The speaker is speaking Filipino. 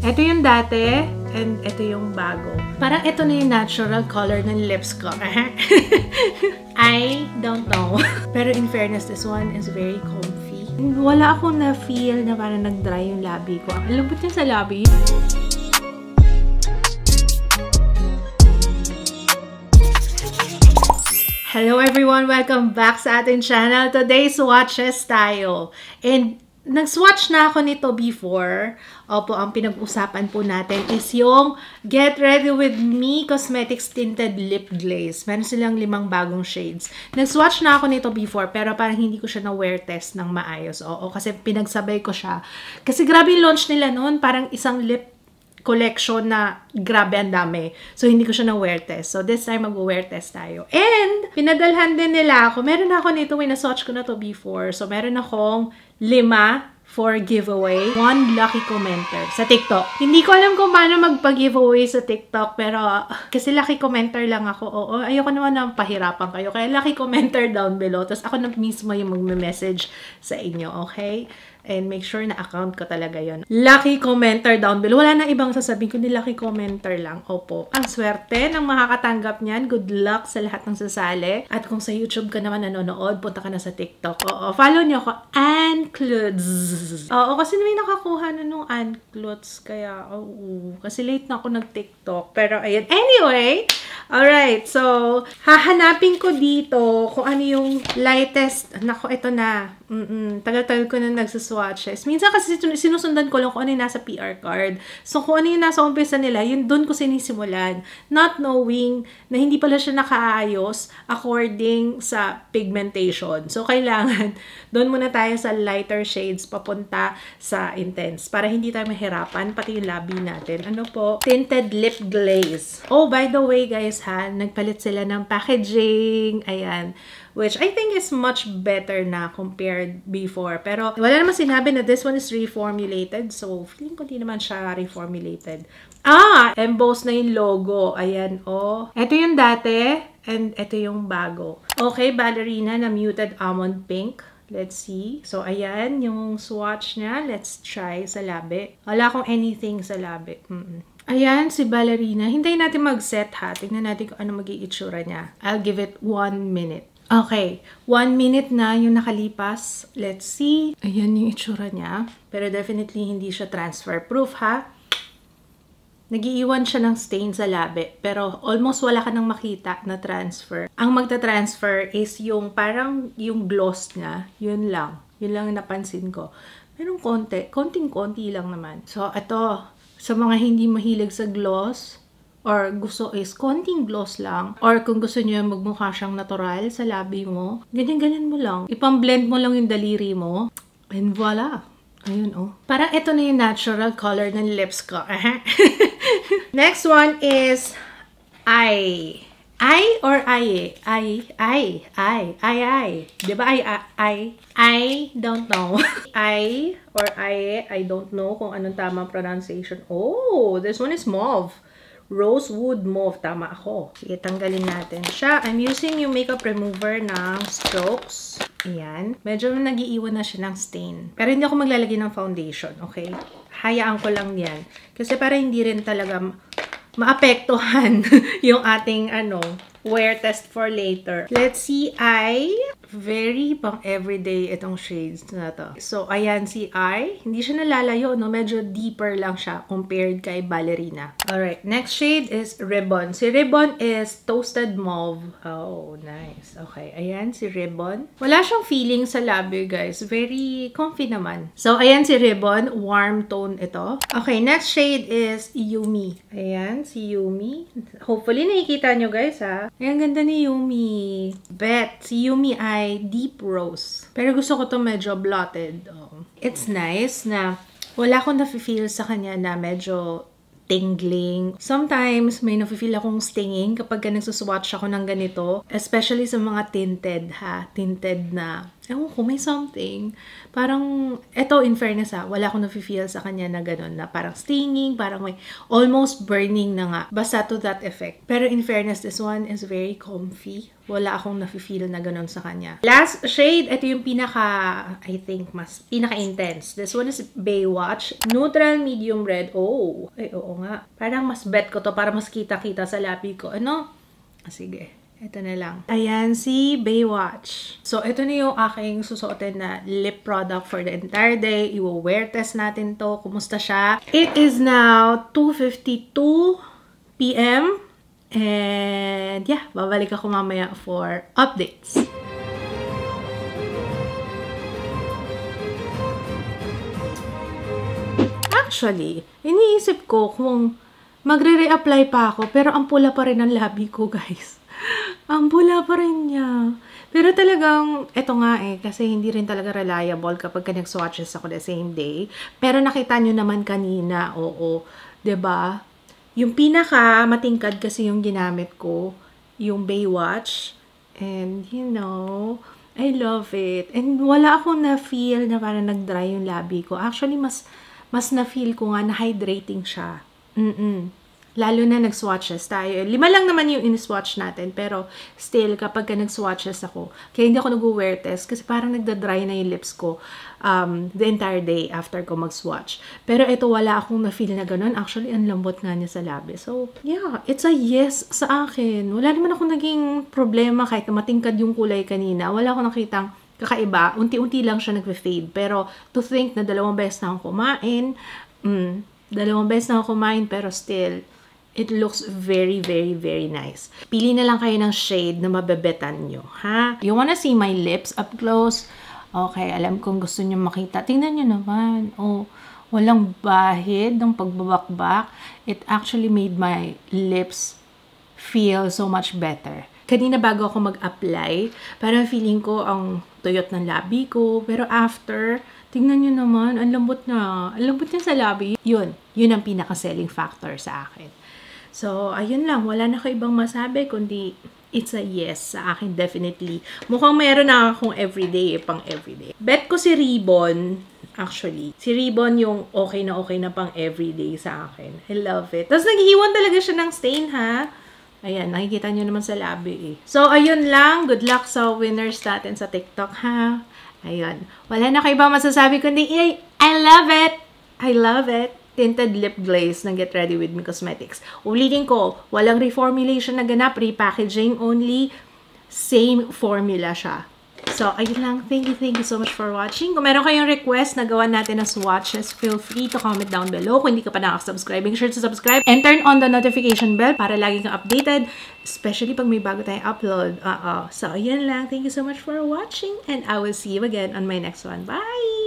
Ito yung dati, and ito yung bago. Parang ito na yung natural color ng lips ko. I don't know. Pero in fairness, this one is very comfy. Wala akong na-feel na parang nag-dry yung labi ko. Ang lambot niya sa labi. Hello everyone! Welcome back sa ating channel. Today's swatches tayo. And nag-swatch na ako nito before. Opo, ang pinag-usapan po natin is yung Get Ready With Me Cosmetics Tinted Lip Glaze. Meron silang 5 bagong shades. Nag-swatch na ako nito before, pero parang hindi ko siya na-wear test ng maayos. Oo, kasi pinagsabay ko siya. Kasi grabe yung launch nila noon. Parang isang lip collection na grabe ang dami. So, hindi ko siya na-wear test. So, this time, mag-wear test tayo. And, pinadalhan din nila ako. Meron ako nito, na-swatch ko na to before. So, meron akong 5 for giveaway. 1 lucky commenter sa TikTok. Hindi ko alam kung paano magpa-giveaway sa TikTok, pero kasi lucky commenter lang ako. Oo, ayoko naman na pahirapan kayo. Kaya lucky commenter down below. Tapos ako na mismo yung magme-message sa inyo, okay? And make sure na account ko talaga yon. Lucky commenter down below. Wala na ibang sasabihin, kundi lucky commenter lang. Opo. Ang swerte ng makakatanggap niyan. Good luck sa lahat ng sasali. At kung sa YouTube ka naman nanonood, punta ka na sa TikTok. Oo. Follow niyo ako. Ancludes. Oo. Kasi may nakakuha na nung Ancludes. Kaya, oo. Kasi late na ako nag-TikTok. Pero, ayun. Anyway. Alright. So, hahanapin ko dito kung ano yung lightest. Nako, ito na. Tagal-tagal ko na nagsuswatches. Minsan kasi sinusundan ko lang kung ano yung nasa PR card. So, kung ano yung nasa umpisa nila, yun doon ko sinisimulan. Not knowing na hindi pala siya nakaayos according sa pigmentation. So, kailangan doon muna tayo sa lighter shades papunta sa intense. Para hindi tayo mahirapan, pati yung labi natin. Ano po? Tinted Lip Glaze. Oh, by the way guys ha, nagpalit sila ng packaging. Ayan. Which I think is much better na compared before. Pero wala naman sinabi na this one is reformulated. So, feeling ko di naman siya reformulated. Ah! Emboss na yung logo. Ayan, oh. Ito yung dati, and ito yung bago. Okay, ballerina na muted almond pink. Let's see. So, ayan, yung swatch niya. Let's try sa labi. Wala akong anything sa labi. Ayan, si ballerina. Hintayin natin mag-set ha. Tingnan natin kung ano mag-i-itsura niya. I'll give it 1 minute. Okay, 1 minute na yung nakalipas. Let's see. Ayan yung itsura niya. Pero definitely hindi siya transfer proof ha. Nag-iiwan siya ng stain sa labi. Pero almost wala ka nang makita na transfer. Ang magta-transfer is yung parang yung gloss niya. Yun lang. Yun lang yung napansin ko. Merong konti. Konting-konti lang naman. So, ito. Sa mga hindi mahilig sa gloss, or gusto is konting gloss lang, or kung gusto niyo magmukha siyang natural sa labi mo, ganyan-ganyan mo lang. Ipang-blend mo lang yung daliri mo, and voila! Ayun, oh. Parang ito na yung natural color ng lips ko. Next one is eye. Eye or eye? Eye. Diba I don't know. Eye or eye, I don't know kung anong tamang pronunciation. Oh, this one is mauve. Rosewood Mauve. Tama ako. Sige, tanggalin natin siya. I'm using yung makeup remover ng Strokes. Ayan. Medyo nag-iiwan na siya ng stain. Pero hindi ako maglalagay ng foundation, okay? Hayaan ko lang yan. Kasi para hindi rin talaga maapektuhan yung ating, wear test for later. Let's see, very pang everyday itong shades na to. So, ayan si eye. Hindi siya nalalayo, no? Medyo deeper lang siya compared kay ballerina. Alright, next shade is ribbon. Si ribbon is toasted mauve. Oh, nice. Okay, ayan si ribbon. Wala siyang feeling sa labi, guys. Very comfy naman. So, ayan si ribbon. Warm tone ito. Okay, next shade is Yumi. Ayan, si Yumi. Hopefully, nakikita nyo, guys, ha? Ayan, ganda ni Yumi. Bet, si Yumi ay deep rose. Pero gusto ko to medyo blotted. Oh. It's nice na wala akong nafe-feel sa kanya na medyo tingling. Sometimes, may nafe-feel akong stinging kapag nagsuswatch ako ng ganito. Especially sa mga tinted, ha? Tinted na, ewan ko, may something. Parang, eto in fairness ha, wala akong nafe-feel sa kanya na gano'n, na parang stinging, parang may almost burning na nga. Basta to that effect. Pero in fairness, this one is very comfy. wala akong nafe-feel na ganun sa kanya. Last shade, ito yung I think, pinaka-intense. This one is Baywatch. Neutral medium red. Oh, ay, oo nga. Parang mas bet ko to para mas kita-kita sa labi ko. Ano? Sige. Ito na lang. Ayan, si Baywatch. So, ito na yung aking susuotin na lip product for the entire day. I-wear test natin to. Kumusta siya? It is now 2:52 p.m. And yeah, babalik ako mamaya for updates. Actually, iniisip ko kung magre-reapply pa ako, pero ang pula pa rin ang labi ko, guys. Ang pula pa rin niya. Pero talagang, eto nga kasi hindi rin talaga reliable kapag nag-swatches ako the same day. Pero nakita nyo naman kanina, oo, 'di ba? Yung pinaka matingkad kasi yung ginamit ko, yung Baywatch. And, you know, I love it. And wala akong na-feel na parang nag-dry yung labi ko. Actually, mas na-feel ko nga na hydrating siya. Lalo na nag-swatches tayo. 5 lang naman yung in-swatch natin. Pero still, kapag nag-swatches ako, kaya hindi ako nag-wear test kasi parang nagda-dry na yung lips ko the entire day after ko mag-swatch. Pero ito, wala akong na-feel na ganun. Actually, ang lambot nga niya sa labi. So, yeah, it's a yes sa akin. Wala naman akong naging problema kahit na matingkad yung kulay kanina. Wala akong nakitang kakaiba. Unti-unti lang siya nag-fade. Pero to think na 2 beses na akong kumain, 2 beses na akong kumain, pero still, it looks very, very, very nice. Pili na lang kayo ng shade na mabebetan nyo, ha? You wanna see my lips up close? Okay, alam kong gusto nyo makita. Tingnan nyo naman. Oh, walang bahid ng pagbabakbak. It actually made my lips feel so much better. Kanina bago ako mag-apply, parang feeling ko ang tuyot ng labi ko. Pero after, tingnan nyo naman, ang lambot na. Ang lambot niya sa labi. Yun ang pinaka-selling factor sa akin. So, ayun lang. Wala na ko ibang masabi, kundi it's a yes sa akin, definitely. Mukhang meron na akong everyday, pang everyday. Bet ko si Ribbon, actually. Si Ribbon yung okay na pang everyday sa akin. I love it. Tapos nag-iwan talaga siya ng stain, ha? Ayan, nakikita nyo naman sa labi, So, ayun lang. Good luck sa winners natin sa TikTok, ha? Ayun. Wala na kayo ibang masasabi, kundi I love it! I love it! Tinted lip glaze ng Get Ready With Me Cosmetics. Ulitin ko, walang reformulation na ganap, repackaging only, same formula siya. So, ayun lang. Thank you so much for watching. Kung meron kayong request na gawa natin na swatches, feel free to comment down below. Kung hindi ka pa nakasubscribe, make sure to subscribe and turn on the notification bell para lagi kang updated, especially pag may bago tayong upload. So, ayun lang. Thank you so much for watching and I will see you again on my next one. Bye!